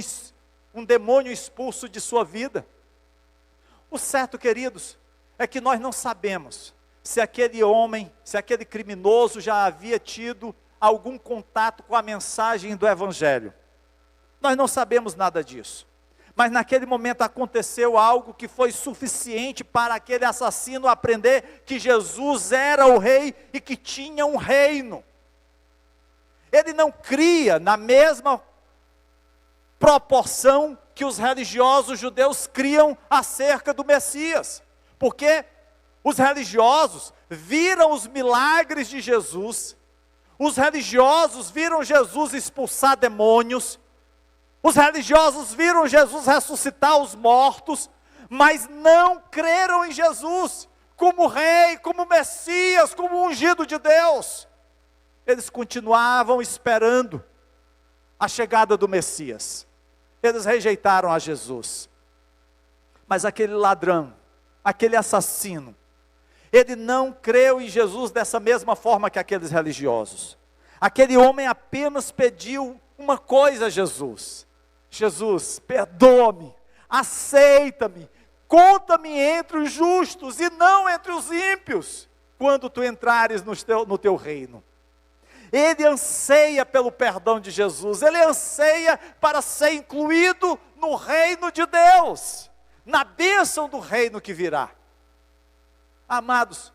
um demônio expulso de sua vida. O certo, queridos, é que nós não sabemos se aquele homem, se aquele criminoso já havia tido algum contato com a mensagem do Evangelho. Nós não sabemos nada disso. Mas naquele momento aconteceu algo que foi suficiente para aquele assassino aprender que Jesus era o rei e que tinha um reino. Ele não cria na mesma proporção que os religiosos judeus criam acerca do Messias. Porque os religiosos viram os milagres de Jesus, os religiosos viram Jesus expulsar demônios, os religiosos viram Jesus ressuscitar os mortos, mas não creram em Jesus como rei, como Messias, como ungido de Deus. Eles continuavam esperando a chegada do Messias. Eles rejeitaram a Jesus. Mas aquele ladrão, aquele assassino, ele não creu em Jesus dessa mesma forma que aqueles religiosos. Aquele homem apenas pediu uma coisa a Jesus: Jesus, perdoa-me, aceita-me, conta-me entre os justos e não entre os ímpios, quando tu entrares no teu reino. Ele anseia pelo perdão de Jesus, ele anseia para ser incluído no reino de Deus, na bênção do reino que virá. Amados,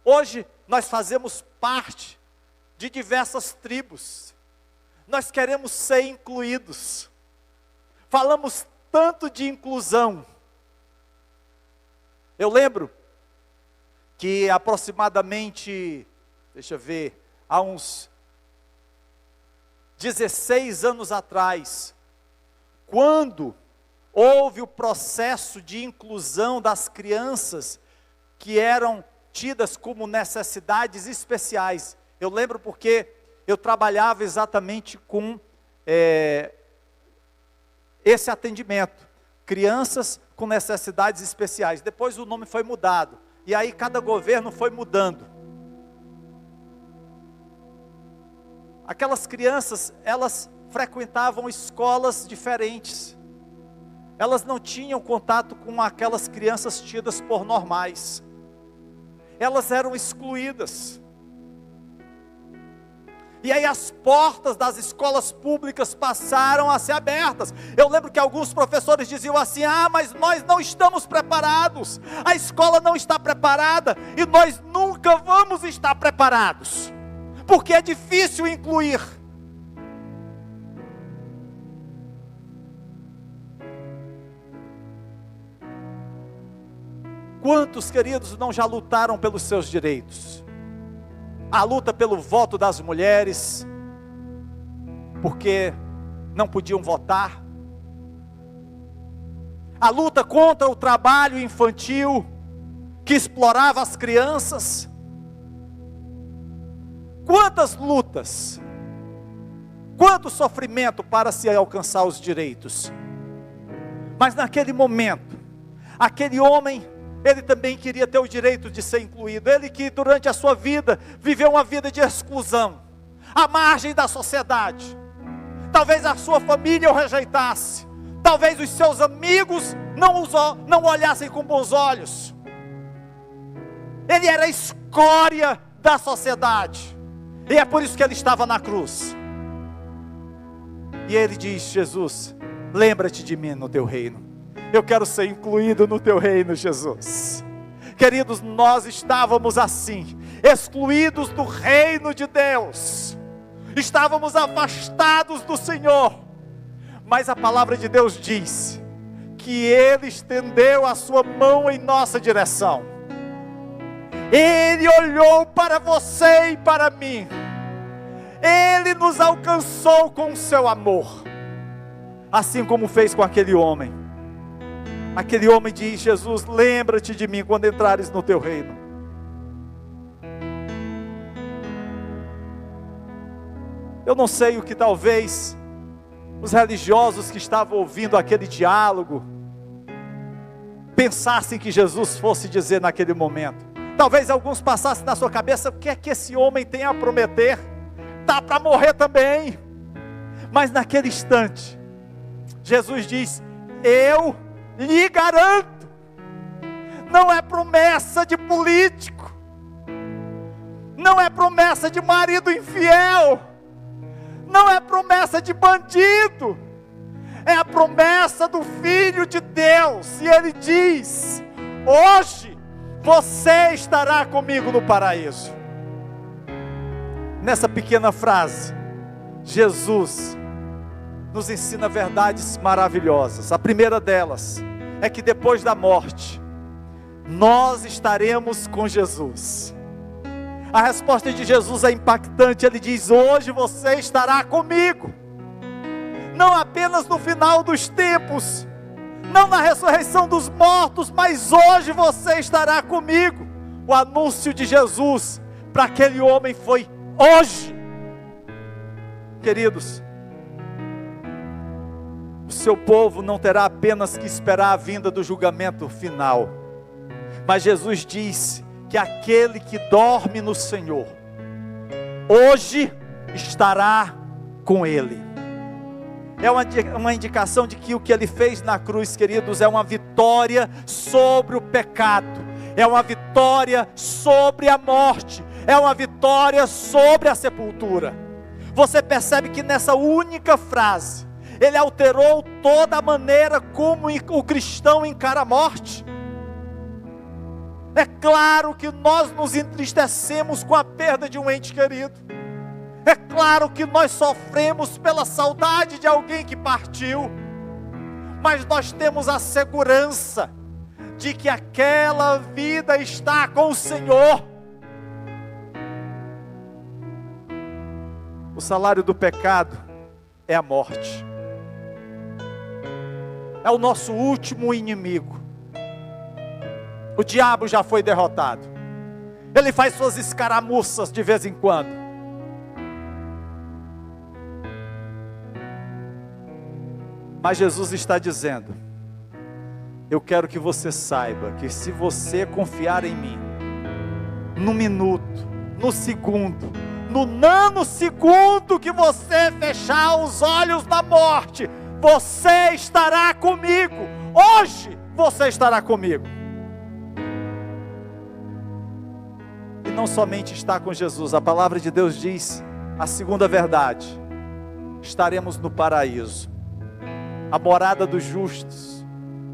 hoje nós fazemos parte de diversas tribos, nós queremos ser incluídos, falamos tanto de inclusão. Eu lembro que aproximadamente, há uns 16 anos atrás, quando houve o processo de inclusão das crianças que eram tidas como necessidades especiais. Eu lembro porque eu trabalhava exatamente com esse atendimento, crianças com necessidades especiais. Depois o nome foi mudado, e aí cada governo foi mudando. Aquelas crianças, elas frequentavam escolas diferentes, elas não tinham contato com aquelas crianças tidas por normais, elas eram excluídas. E aí as portas das escolas públicas passaram a ser abertas. Eu lembro que alguns professores diziam assim: mas nós não estamos preparados, a escola não está preparada, e nós nunca vamos estar preparados, porque é difícil incluir. Quantos, queridos, não já lutaram pelos seus direitos? A luta pelo voto das mulheres, porque não podiam votar. A luta contra o trabalho infantil, que explorava as crianças. Quantas lutas, quanto sofrimento para se alcançar os direitos. Mas naquele momento, aquele homem, ele também queria ter o direito de ser incluído. Ele que durante a sua vida viveu uma vida de exclusão, à margem da sociedade. Talvez a sua família o rejeitasse, talvez os seus amigos não olhassem com bons olhos. Ele era a escória da sociedade, e é por isso que ele estava na cruz. E ele diz: Jesus, lembra-te de mim no teu reino. Eu quero ser incluído no teu reino, Jesus. Queridos, nós estávamos assim, excluídos do reino de Deus, estávamos afastados do Senhor, mas a palavra de Deus diz que Ele estendeu a sua mão em nossa direção. Ele olhou para você e para mim, Ele nos alcançou com o seu amor, assim como fez com aquele homem. Aquele homem diz: Jesus, lembra-te de mim quando entrares no teu reino. Eu não sei o que talvez os religiosos que estavam ouvindo aquele diálogo pensassem que Jesus fosse dizer naquele momento. Talvez alguns passassem na sua cabeça: o que é que esse homem tem a prometer? Está para morrer também. Mas naquele instante, Jesus diz: eu lhe garanto, não é promessa de político, não é promessa de marido infiel, não é promessa de bandido, é a promessa do Filho de Deus. E Ele diz: hoje você estará comigo no paraíso. Nessa pequena frase, Jesus nos ensina verdades maravilhosas. A primeira delas é que depois da morte, nós estaremos com Jesus. A resposta de Jesus é impactante. Ele diz: hoje você estará comigo. Não apenas no final dos tempos, não na ressurreição dos mortos, mas hoje você estará comigo. O anúncio de Jesus para aquele homem foi hoje. Queridos, o seu povo não terá apenas que esperar a vinda do julgamento final, mas Jesus diz que aquele que dorme no Senhor, hoje estará com Ele. É uma indicação de que o que Ele fez na cruz, queridos, é uma vitória sobre o pecado, é uma vitória sobre a morte, é uma vitória sobre a sepultura. Você percebe que nessa única frase, Ele alterou toda a maneira como o cristão encara a morte. É claro que nós nos entristecemos com a perda de um ente querido. É claro que nós sofremos pela saudade de alguém que partiu. Mas nós temos a segurança de que aquela vida está com o Senhor. O salário do pecado é a morte. É o nosso último inimigo. O diabo já foi derrotado. Ele faz suas escaramuças de vez em quando. Mas Jesus está dizendo: eu quero que você saiba que se você confiar em mim, no minuto, no segundo, no nanosegundo que você fechar os olhos na morte, você estará comigo. Hoje você estará comigo. E não somente está com Jesus, a palavra de Deus diz a segunda verdade: estaremos no paraíso, a morada dos justos,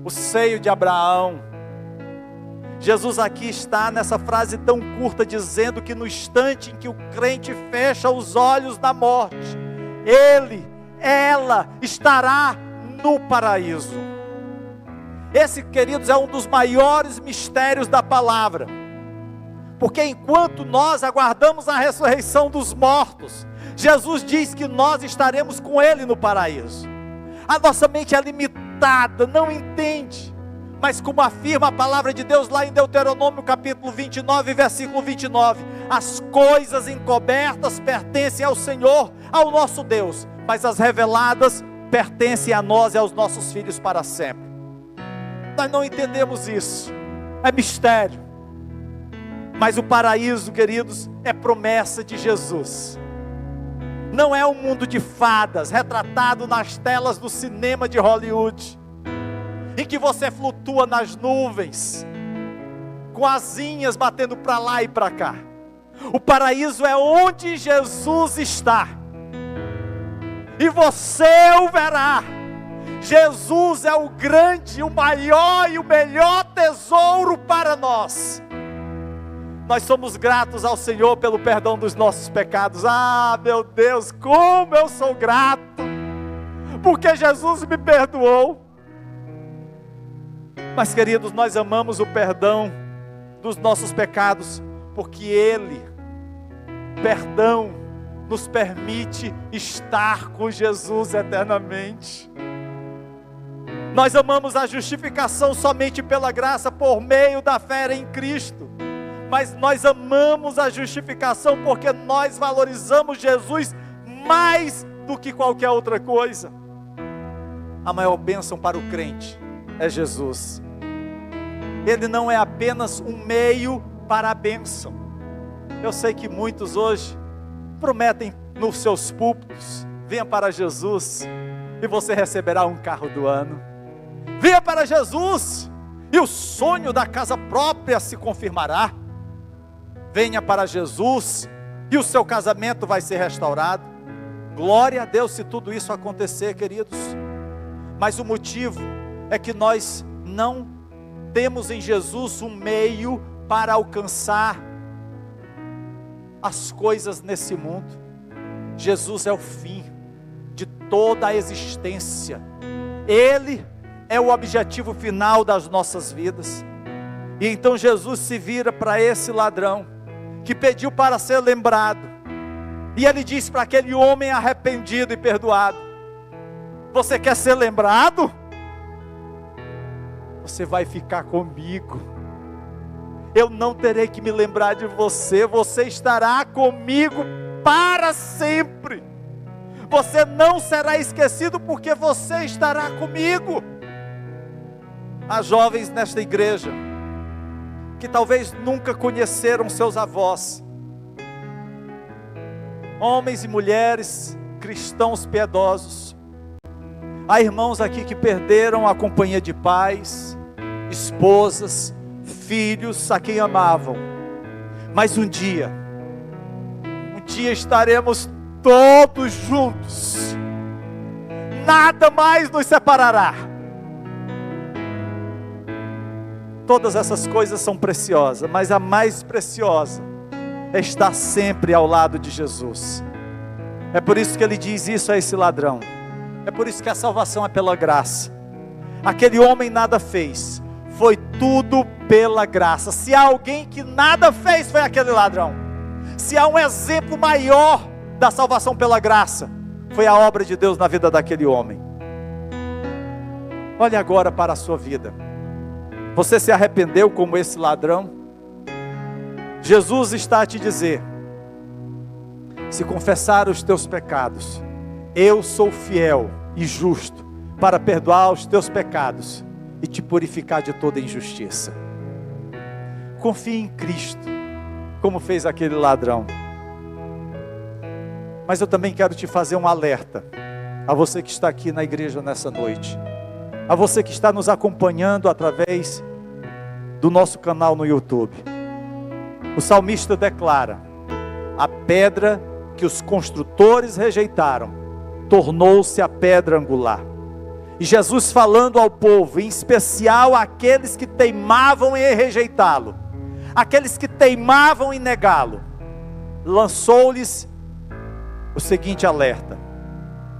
o seio de Abraão. Jesus aqui está nessa frase tão curta dizendo que no instante em que o crente fecha os olhos na morte, ela estará no paraíso. Esse, queridos, é um dos maiores mistérios da palavra, porque enquanto nós aguardamos a ressurreição dos mortos, Jesus diz que nós estaremos com Ele no paraíso. A nossa mente é limitada, não entende. Mas como afirma a palavra de Deus lá em Deuteronômio capítulo 29, versículo 29, as coisas encobertas pertencem ao Senhor, ao nosso Deus, mas as reveladas pertencem a nós e aos nossos filhos para sempre. Nós não entendemos isso, é mistério. Mas o paraíso, queridos, é promessa de Jesus. Não é um mundo de fadas, retratado nas telas do cinema de Hollywood, em que você flutua nas nuvens, com asinhas batendo para lá e para cá. O paraíso é onde Jesus está, e você o verá. Jesus é o grande, o maior e o melhor tesouro para nós. Nós somos gratos ao Senhor pelo perdão dos nossos pecados. Ah, meu Deus, como eu sou grato, porque Jesus me perdoou. Mas, queridos, nós amamos o perdão dos nossos pecados, porque Ele, perdão, nos permite estar com Jesus eternamente. Nós amamos a justificação somente pela graça, por meio da fé em Cristo. Mas nós amamos a justificação porque nós valorizamos Jesus mais do que qualquer outra coisa. A maior bênção para o crente é Jesus. Ele não é apenas um meio para a bênção. Eu sei que muitos hoje prometem nos seus púlpitos: venha para Jesus e você receberá um carro do ano. Venha para Jesus e o sonho da casa própria se confirmará. Venha para Jesus e o seu casamento vai ser restaurado. Glória a Deus se tudo isso acontecer, queridos. Mas o motivo é que nós não temos em Jesus um meio para alcançar as coisas nesse mundo. Jesus é o fim de toda a existência. Ele é o objetivo final das nossas vidas. E então Jesus se vira para esse ladrão, que pediu para ser lembrado. E ele diz para aquele homem arrependido e perdoado: você quer ser lembrado? Você vai ficar comigo. Eu não terei que me lembrar de você. Você estará comigo para sempre. Você não será esquecido, porque você estará comigo. Há jovens nesta igreja que talvez nunca conheceram seus avós, homens e mulheres cristãos piedosos. Há irmãos aqui que perderam a companhia de pais, esposas, filhos a quem amavam. Mas um dia estaremos todos juntos. Nada mais nos separará. Todas essas coisas são preciosas, mas a mais preciosa é estar sempre ao lado de Jesus. É por isso que ele diz isso a esse ladrão. É por isso que a salvação é pela graça. Aquele homem nada fez, foi tudo pela graça. Se há alguém que nada fez, foi aquele ladrão. Se há um exemplo maior da salvação pela graça, foi a obra de Deus na vida daquele homem. Olhe agora para a sua vida. Você se arrependeu como esse ladrão? Jesus está a te dizer: se confessar os teus pecados, eu sou fiel e justo para perdoar os teus pecados e te purificar de toda injustiça. Confie em Cristo, como fez aquele ladrão. Mas eu também quero te fazer um alerta, a você que está aqui na igreja nessa noite, a você que está nos acompanhando através do nosso canal no YouTube. O salmista declara: a pedra que os construtores rejeitaram, tornou-se a pedra angular. E Jesus falando ao povo, em especial àqueles que teimavam em rejeitá-lo, aqueles que teimavam em negá-lo, lançou-lhes o seguinte alerta: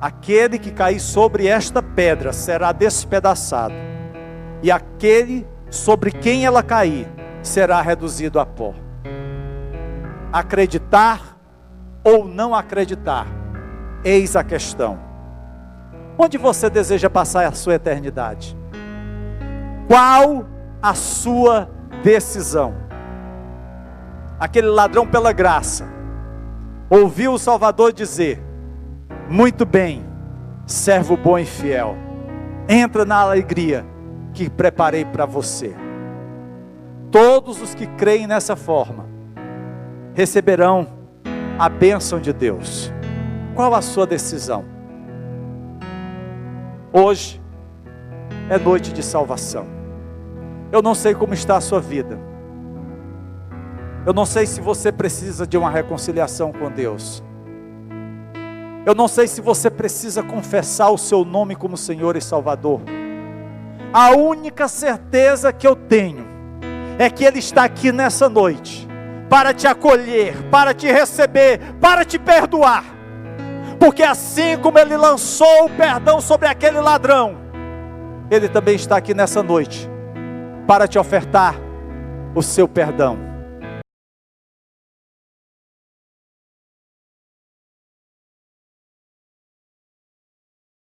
aquele que cair sobre esta pedra será despedaçado, e aquele sobre quem ela cair será reduzido a pó. Acreditar ou não acreditar, eis a questão. Onde você deseja passar a sua eternidade? Qual a sua decisão? Aquele ladrão, pela graça, ouviu o Salvador dizer: muito bem, servo bom e fiel, entra na alegria que preparei para você. Todos os que creem nessa forma receberão a bênção de Deus. Qual a sua decisão? Hoje é noite de salvação. Eu não sei como está a sua vida. Eu não sei se você precisa de uma reconciliação com Deus. Eu não sei se você precisa confessar o seu nome como Senhor e Salvador. A única certeza que eu tenho é que Ele está aqui nessa noite para te acolher, para te receber, para te perdoar. Porque assim como Ele lançou o perdão sobre aquele ladrão, Ele também está aqui nessa noite para te ofertar o seu perdão.